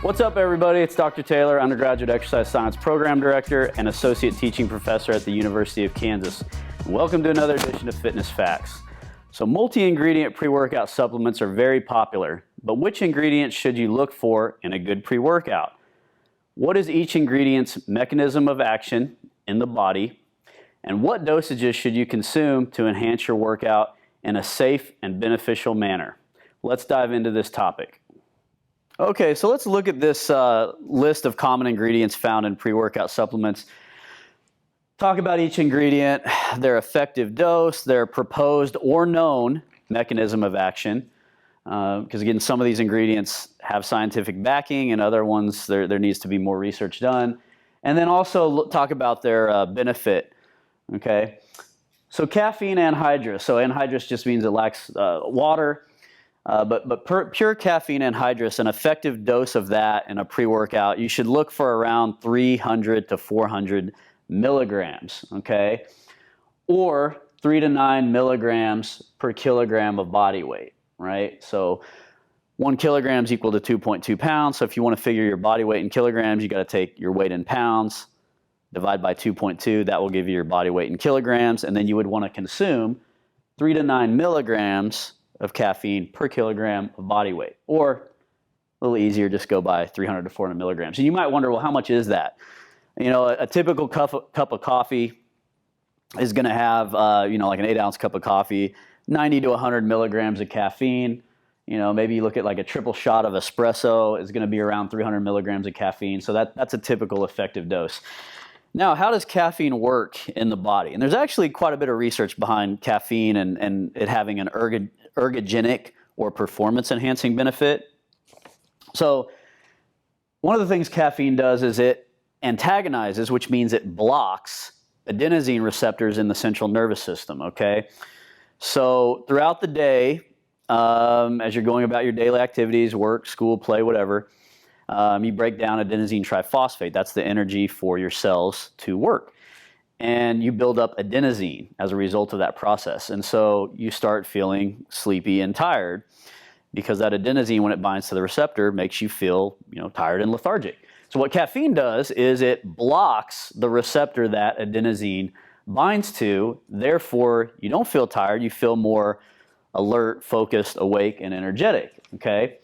What's up, everybody? It's Dr. Taylor, undergraduate exercise science program director and associate teaching professor at the University of Kansas. Welcome to another edition of Fitness Facts. So multi-ingredient pre-workout supplements are very popular, but which ingredients should you look for in a good pre-workout? What is each ingredient's mechanism of action in the body? And what dosages should you consume to enhance your workout in a safe and beneficial manner? Let's dive into this topic. Okay, so let's look at this list of common ingredients found in pre-workout supplements. Talk about each ingredient, their effective dose, their proposed or known mechanism of action. Because again, some of these ingredients have scientific backing and other ones, there needs to be more research done. And then also talk about their benefit, okay? So caffeine anhydrous. So anhydrous just means it lacks water. But pure caffeine anhydrous, an effective dose of that in a pre-workout, you should look for around 300 to 400 milligrams, okay? Or 3 to 9 milligrams per kilogram of body weight, right? So 1 kilogram is equal to 2.2 pounds. So if you want to figure your body weight in kilograms, you got to take your weight in pounds, divide by 2.2. That will give you your body weight in kilograms. And then you would want to consume 3 to 9 milligrams of caffeine per kilogram of body weight. Or a little easier, just go by 300 to 400 milligrams. And you might wonder, well, how much is that? You know, a typical cup of coffee is going to have, like an 8-ounce cup of coffee, 90 to 100 milligrams of caffeine. You know, maybe you look at like a triple shot of espresso is going to be around 300 milligrams of caffeine. So that's a typical effective dose. Now, how does caffeine work in the body? And there's actually quite a bit of research behind caffeine and it having an ergogenic or performance-enhancing benefit. So one of the things caffeine does is it antagonizes, which means it blocks adenosine receptors in the central nervous system, okay? So throughout the day, as you're going about your daily activities, work, school, play, whatever, you break down adenosine triphosphate. That's the energy for your cells to work. And you build up adenosine as a result of that process. And so you start feeling sleepy and tired because that adenosine, when it binds to the receptor, makes you feel, tired and lethargic. So what caffeine does is it blocks the receptor that adenosine binds to. Therefore, you don't feel tired. You feel more alert, focused, awake, and energetic, okay?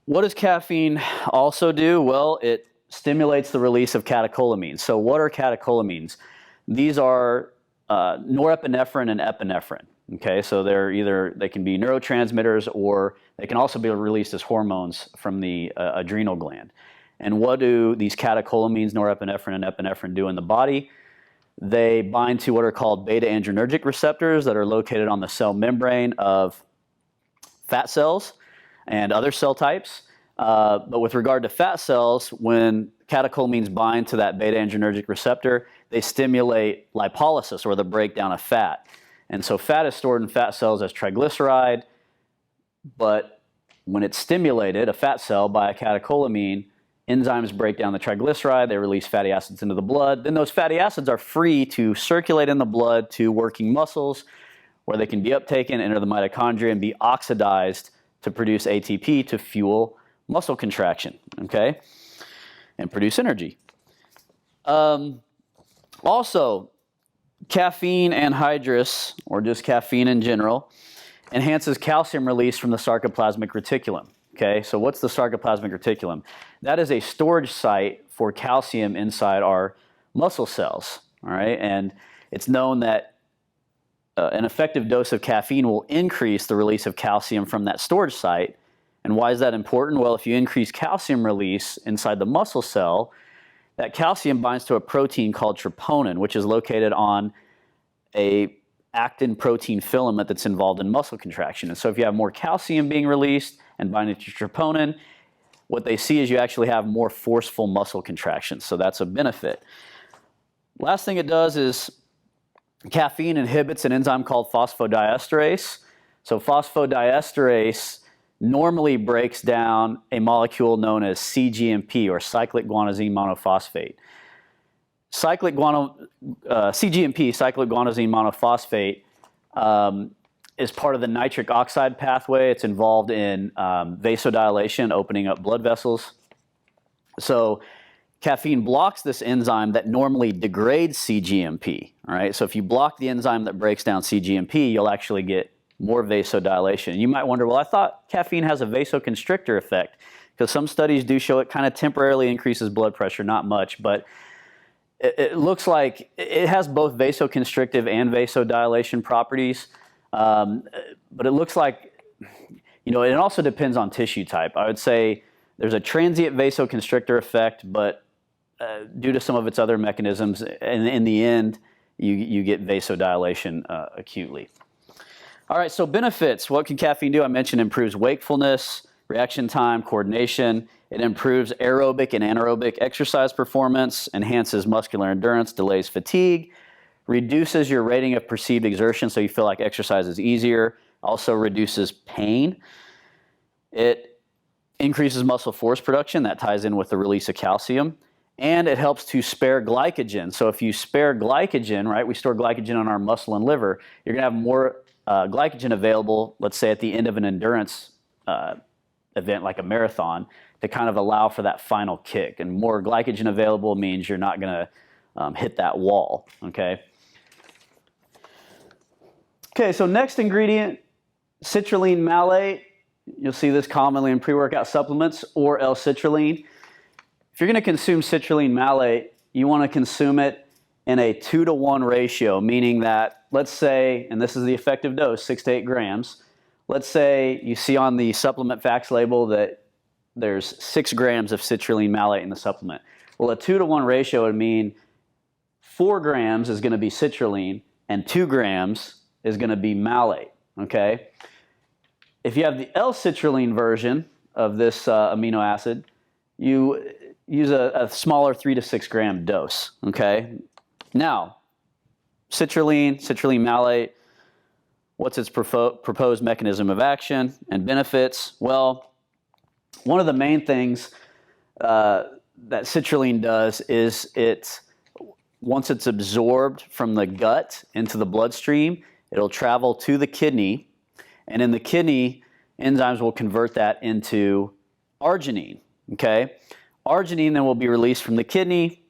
What does caffeine also do? Well, it stimulates the release of catecholamines. So what are catecholamines? These are norepinephrine and epinephrine. Okay, so they can be neurotransmitters or they can also be released as hormones from the adrenal gland. And what do these catecholamines, norepinephrine and epinephrine, do in the body? They bind to what are called beta-adrenergic receptors that are located on the cell membrane of fat cells and other cell types. But with regard to fat cells, when catecholamines bind to that beta-adrenergic receptor, they stimulate lipolysis, or the breakdown of fat. And so fat is stored in fat cells as triglyceride, but when it's stimulated, a fat cell, by a catecholamine, enzymes break down the triglyceride, they release fatty acids into the blood. Then those fatty acids are free to circulate in the blood to working muscles, where they can be uptaken, enter the mitochondria, and be oxidized to produce ATP to fuel muscle contraction, okay, and produce energy. Also, caffeine anhydrous, or just caffeine in general, enhances calcium release from the sarcoplasmic reticulum, okay? So what's the sarcoplasmic reticulum? That is a storage site for calcium inside our muscle cells, all right? And it's known that an effective dose of caffeine will increase the release of calcium from that storage site. And why is that important? Well, if you increase calcium release inside the muscle cell, that calcium binds to a protein called troponin, which is located on a actin protein filament that's involved in muscle contraction. And so if you have more calcium being released and binding to troponin, what they see is you actually have more forceful muscle contractions. So that's a benefit. Last thing it does is caffeine inhibits an enzyme called phosphodiesterase. So phosphodiesterase normally breaks down a molecule known as cGMP, or cyclic guanosine monophosphate. CGMP, cyclic guanosine monophosphate, is part of the nitric oxide pathway. It's involved in vasodilation, opening up blood vessels. So caffeine blocks this enzyme that normally degrades cGMP, all right? So if you block the enzyme that breaks down cGMP, you'll actually get more vasodilation. You might wonder, well, I thought caffeine has a vasoconstrictor effect, because some studies do show it kind of temporarily increases blood pressure, not much, but it looks like it has both vasoconstrictive and vasodilation properties. But it looks like, you know, it also depends on tissue type. I would say there's a transient vasoconstrictor effect, but due to some of its other mechanisms, in the end, you get vasodilation acutely. All right, so benefits. What can caffeine do? I mentioned improves wakefulness, reaction time, coordination. It improves aerobic and anaerobic exercise performance, enhances muscular endurance, delays fatigue, reduces your rating of perceived exertion so you feel like exercise is easier, also reduces pain. It increases muscle force production. That ties in with the release of calcium. And it helps to spare glycogen. So if you spare glycogen, right, we store glycogen on our muscle and liver, you're going to have more glycogen available, let's say at the end of an endurance event like a marathon, to kind of allow for that final kick. And more glycogen available means you're not going to hit that wall, okay? Okay, so next ingredient, citrulline malate. You'll see this commonly in pre-workout supplements, or L-citrulline. If you're going to consume citrulline malate, you want to consume it in a 2-to-1 ratio, meaning that, let's say, and this is the effective dose, 6 to 8 grams. Let's say you see on the supplement facts label that there's 6 grams of citrulline malate in the supplement. Well, a 2-to-1 ratio would mean 4 grams is going to be citrulline and 2 grams is going to be malate, okay? If you have the L-citrulline version of this amino acid, you use a smaller 3 to 6 gram dose, okay? Now, citrulline malate, what's its proposed mechanism of action and benefits? Well, one of the main things that citrulline does is once it's absorbed from the gut into the bloodstream, it'll travel to the kidney, and in the kidney, enzymes will convert that into arginine, okay? Arginine then will be released from the kidney,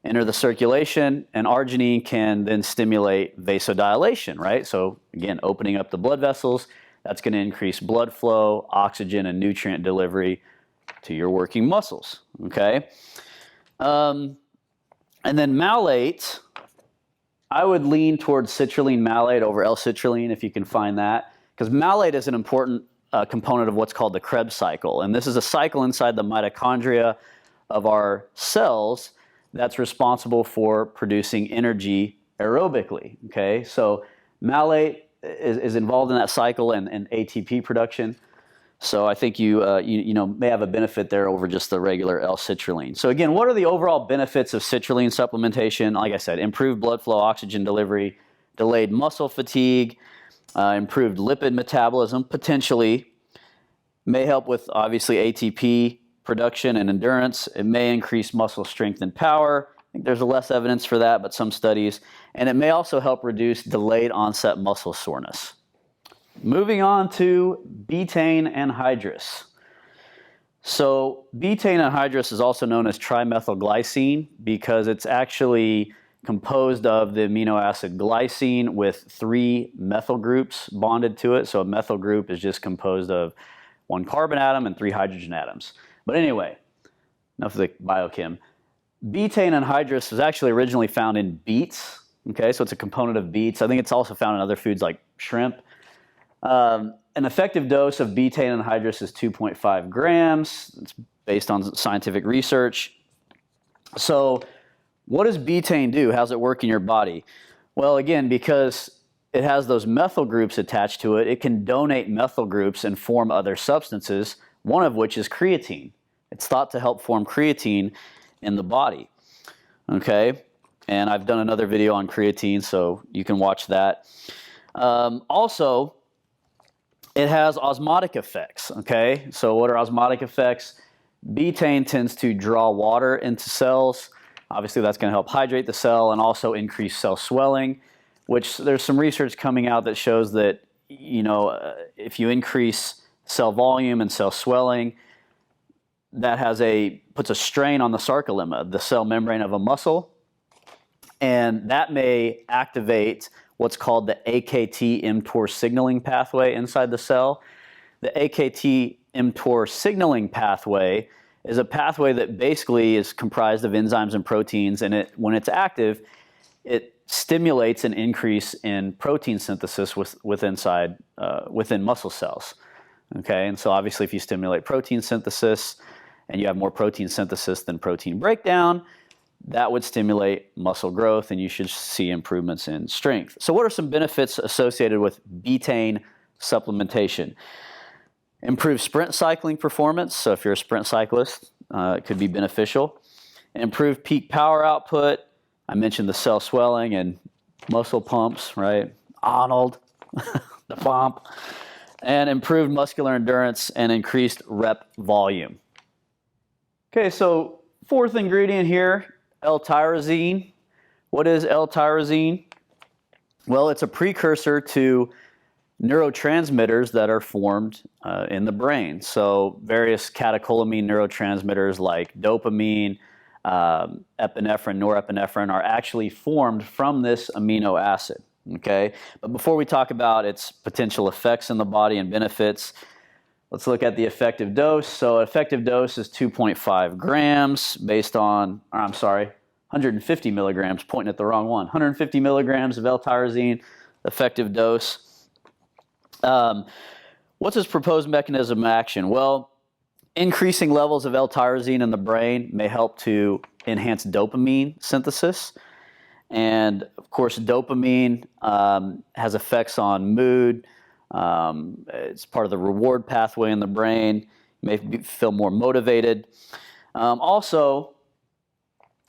enter the circulation, and arginine can then stimulate vasodilation, right? So again, opening up the blood vessels, that's going to increase blood flow, oxygen, and nutrient delivery to your working muscles, okay? And then malate, I would lean towards citrulline malate over L-citrulline if you can find that, because malate is an important component of what's called the Krebs cycle. And this is a cycle inside the mitochondria of our cells that's responsible for producing energy aerobically, okay? So malate is involved in that cycle and ATP production. So I think you may have a benefit there over just the regular L-citrulline. So again, what are the overall benefits of citrulline supplementation? Like I said, improved blood flow, oxygen delivery, delayed muscle fatigue, improved lipid metabolism, potentially, may help with obviously ATP production and endurance. It may increase muscle strength and power. I think there's less evidence for that, but some studies. And it may also help reduce delayed onset muscle soreness. Moving on to betaine anhydrous. So betaine anhydrous is also known as trimethylglycine because it's actually composed of the amino acid glycine with 3 methyl groups bonded to it. So a methyl group is just composed of 1 carbon atom and 3 hydrogen atoms. But anyway, enough of the biochem. Betaine anhydrous was actually originally found in beets. Okay, so it's a component of beets. I think it's also found in other foods like shrimp. An effective dose of betaine anhydrous is 2.5 grams. It's based on scientific research. So what does betaine do? How's it work in your body? Well, again, because it has those methyl groups attached to it, it can donate methyl groups and form other substances, one of which is creatine. It's thought to help form creatine in the body. Okay, and I've done another video on creatine, so you can watch that. Also, it has osmotic effects, okay? So what are osmotic effects? Betaine tends to draw water into cells. Obviously, that's going to help hydrate the cell and also increase cell swelling, which there's some research coming out that shows that if you increase cell volume and cell swelling, that puts a strain on the sarcolemma, the cell membrane of a muscle, and that may activate what's called the AKT-mTOR signaling pathway inside the cell. The AKT-mTOR signaling pathway is a pathway that basically is comprised of enzymes and proteins, and when it's active, it stimulates an increase in protein synthesis within muscle cells. Okay, and so obviously if you stimulate protein synthesis and you have more protein synthesis than protein breakdown, that would stimulate muscle growth and you should see improvements in strength. So what are some benefits associated with betaine supplementation? Improve sprint cycling performance. So if you're a sprint cyclist, it could be beneficial. Improve peak power output. I mentioned the cell swelling and muscle pumps, right? Arnold, the pump. And improved muscular endurance and increased rep volume. Okay, so fourth ingredient here, L-tyrosine. What is L-tyrosine? Well, it's a precursor to neurotransmitters that are formed in the brain. So various catecholamine neurotransmitters like dopamine, epinephrine, norepinephrine are actually formed from this amino acid. Okay, but before we talk about its potential effects in the body and benefits, let's look at the effective dose. So effective dose is 2.5 grams based on, 150 milligrams, pointing at the wrong one. 150 milligrams of L-tyrosine, effective dose. What's its proposed mechanism of action? Well, increasing levels of L-tyrosine in the brain may help to enhance dopamine synthesis. And of course, dopamine has effects on mood. It's part of the reward pathway in the brain. You may feel more motivated. Also,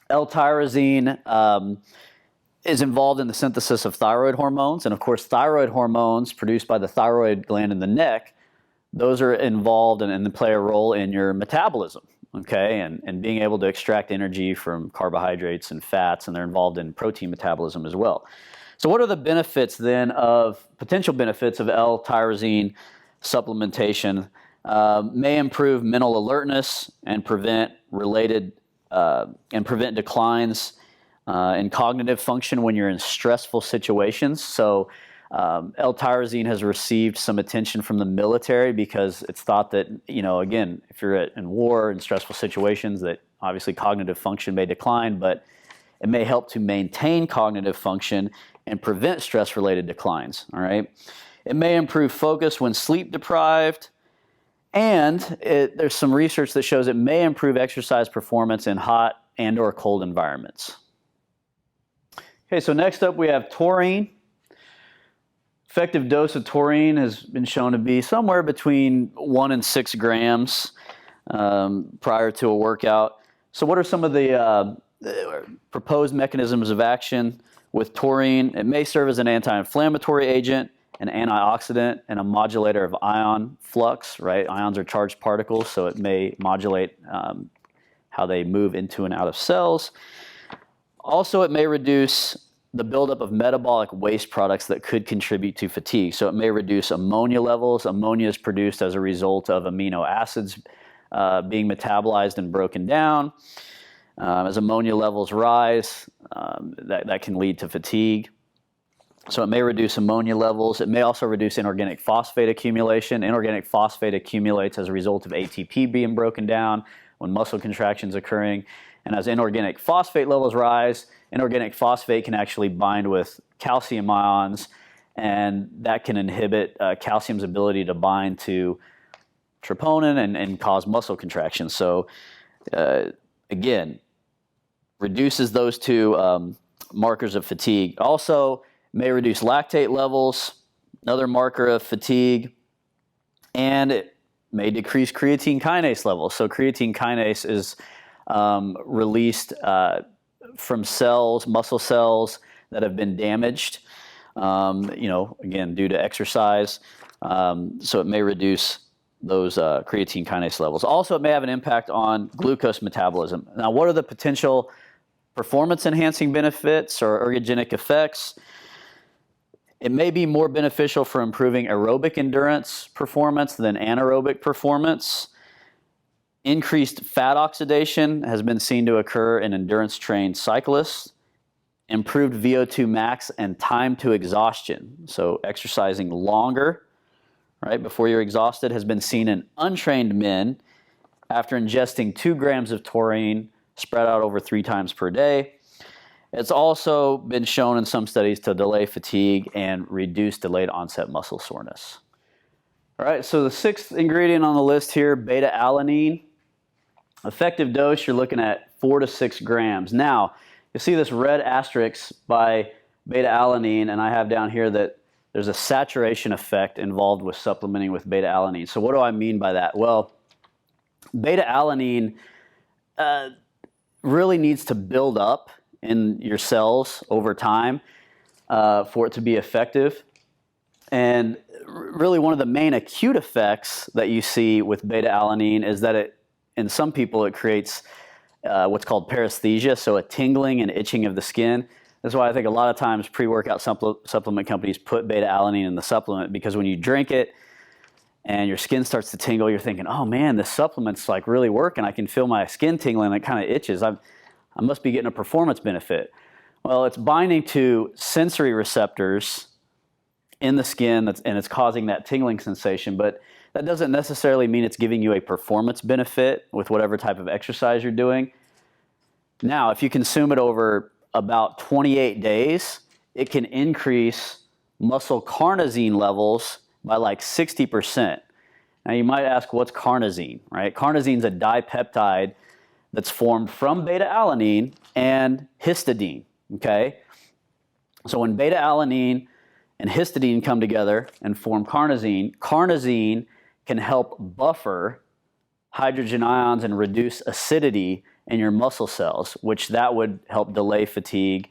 L-tyrosine is involved in the synthesis of thyroid hormones. And of course, thyroid hormones produced by the thyroid gland in the neck, those are involved and play a role in your metabolism. Okay, and being able to extract energy from carbohydrates and fats, and they're involved in protein metabolism as well. So what are the benefits then potential benefits of L-tyrosine supplementation? May improve mental alertness and prevent declines in cognitive function when you're in stressful situations. So L-tyrosine has received some attention from the military because it's thought that, again, if you're in war and stressful situations, that obviously cognitive function may decline, but it may help to maintain cognitive function and prevent stress-related declines, all right? It may improve focus when sleep deprived, and there's some research that shows it may improve exercise performance in hot and or cold environments. Okay, so next up we have taurine. Effective dose of taurine has been shown to be somewhere between 1 and 6 grams prior to a workout. So what are some of the proposed mechanisms of action with taurine? It may serve as an anti-inflammatory agent, an antioxidant, and a modulator of ion flux, right? Ions are charged particles, so it may modulate how they move into and out of cells. Also, it may reduce the buildup of metabolic waste products that could contribute to fatigue. So it may reduce ammonia levels. Ammonia is produced as a result of amino acids being metabolized and broken down. As ammonia levels rise, that can lead to fatigue. So it may reduce ammonia levels. It may also reduce inorganic phosphate accumulation. Inorganic phosphate accumulates as a result of ATP being broken down when muscle contractions occurring. And as inorganic phosphate levels rise, inorganic phosphate can actually bind with calcium ions, and that can inhibit calcium's ability to bind to troponin and cause muscle contractions. So again, reduces those two markers of fatigue. Also may reduce lactate levels, another marker of fatigue, and it may decrease creatine kinase levels. So creatine kinase is released from cells, muscle cells that have been damaged, again, due to exercise. So it may reduce those creatine kinase levels. Also, it may have an impact on glucose metabolism. Now, what are the potential performance-enhancing benefits or ergogenic effects? It may be more beneficial for improving aerobic endurance performance than anaerobic performance. Increased fat oxidation has been seen to occur in endurance-trained cyclists. Improved VO2 max and time to exhaustion, so exercising longer, right, before you're exhausted, has been seen in untrained men after ingesting 2 grams of taurine spread out over 3 times per day. It's also been shown in some studies to delay fatigue and reduce delayed onset muscle soreness. All right, so the 6th ingredient on the list here, beta-alanine. Effective dose, you're looking at 4 to 6 grams. Now, you see this red asterisk by beta-alanine, and I have down here that there's a saturation effect involved with supplementing with beta-alanine. So what do I mean by that? Well, beta-alanine really needs to build up in your cells over time for it to be effective. And really one of the main acute effects that you see with beta-alanine is that in some people it creates what's called paresthesia, so a tingling and itching of the skin. That's why I think a lot of times pre-workout supplement companies put beta-alanine in the supplement, because when you drink it and your skin starts to tingle, you're thinking, oh man, this supplement's like really working. I can feel my skin tingling, it kind of itches. I must be getting a performance benefit. Well, it's binding to sensory receptors in the skin, and it's causing that tingling sensation, but that doesn't necessarily mean it's giving you a performance benefit with whatever type of exercise you're doing. Now, if you consume it over about 28 days, it can increase muscle carnosine levels by like 60%. Now, you might ask, what's carnosine, right? Carnosine is a dipeptide that's formed from beta-alanine and histidine, okay? So when beta-alanine and histidine come together and form carnosine, carnosine can help buffer hydrogen ions and reduce acidity in your muscle cells, which that would help delay fatigue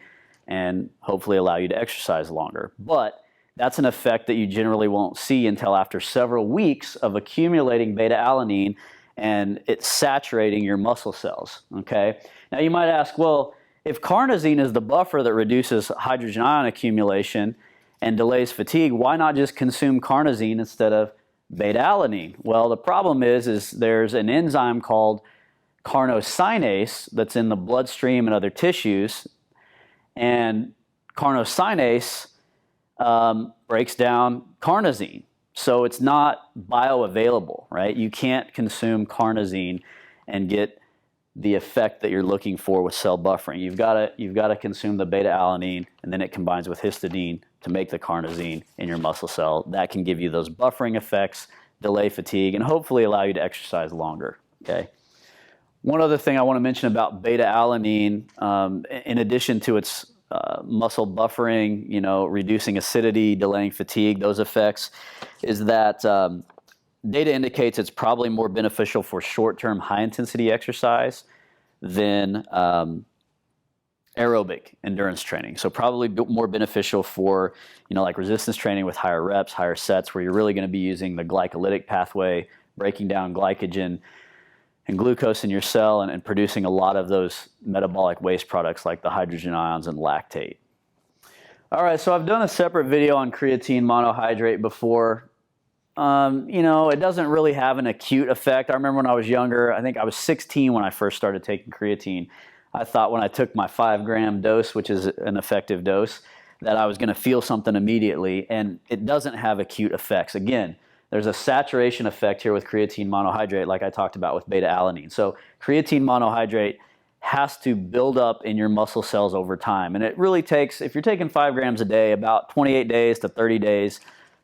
and hopefully allow you to exercise longer. But that's an effect that you generally won't see until after several weeks of accumulating beta-alanine and it's saturating your muscle cells, okay? Now you might ask, well, if carnosine is the buffer that reduces hydrogen ion accumulation and delays fatigue, why not just consume carnosine instead of beta-alanine? Well, the problem is there's an enzyme called carnosinase that's in the bloodstream and other tissues, and carnosinase breaks down carnosine. So it's not bioavailable, right? You can't consume carnosine and get the effect that you're looking for with cell buffering. You've got to consume the beta-alanine, and then it combines with histidine to make the carnosine in your muscle cell. That can give you those buffering effects, delay fatigue, and hopefully allow you to exercise longer, okay? One other thing I want to mention about beta-alanine, in addition to its muscle buffering, reducing acidity, delaying fatigue, those effects, is that data indicates it's probably more beneficial for short-term high-intensity exercise than aerobic endurance training. So probably more beneficial for, like resistance training with higher reps, higher sets, where you're really going to be using the glycolytic pathway, breaking down glycogen and glucose in your cell and producing a lot of those metabolic waste products like the hydrogen ions and lactate. All right, so I've done a separate video on creatine monohydrate before. It doesn't really have an acute effect. I remember when I was younger, I think I was 16 when I first started taking creatine. I thought when I took my 5-gram dose, which is an effective dose, that I was going to feel something immediately, and it doesn't have acute effects. Again, there's a saturation effect here with creatine monohydrate like I talked about with beta-alanine. So creatine monohydrate has to build up in your muscle cells over time. And it really takes, if you're taking 5 grams a day, about 28 days to 30 days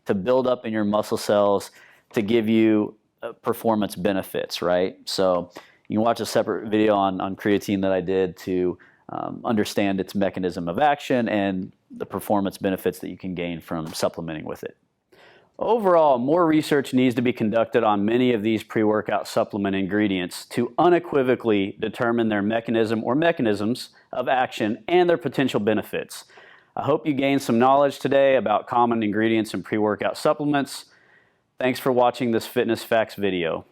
to build up in your muscle cells to give you performance benefits, right? So you can watch a separate video on creatine that I did to understand its mechanism of action and the performance benefits that you can gain from supplementing with it. Overall, more research needs to be conducted on many of these pre-workout supplement ingredients to unequivocally determine their mechanism or mechanisms of action and their potential benefits. I hope you gained some knowledge today about common ingredients in pre-workout supplements. Thanks for watching this Fitness Facts video.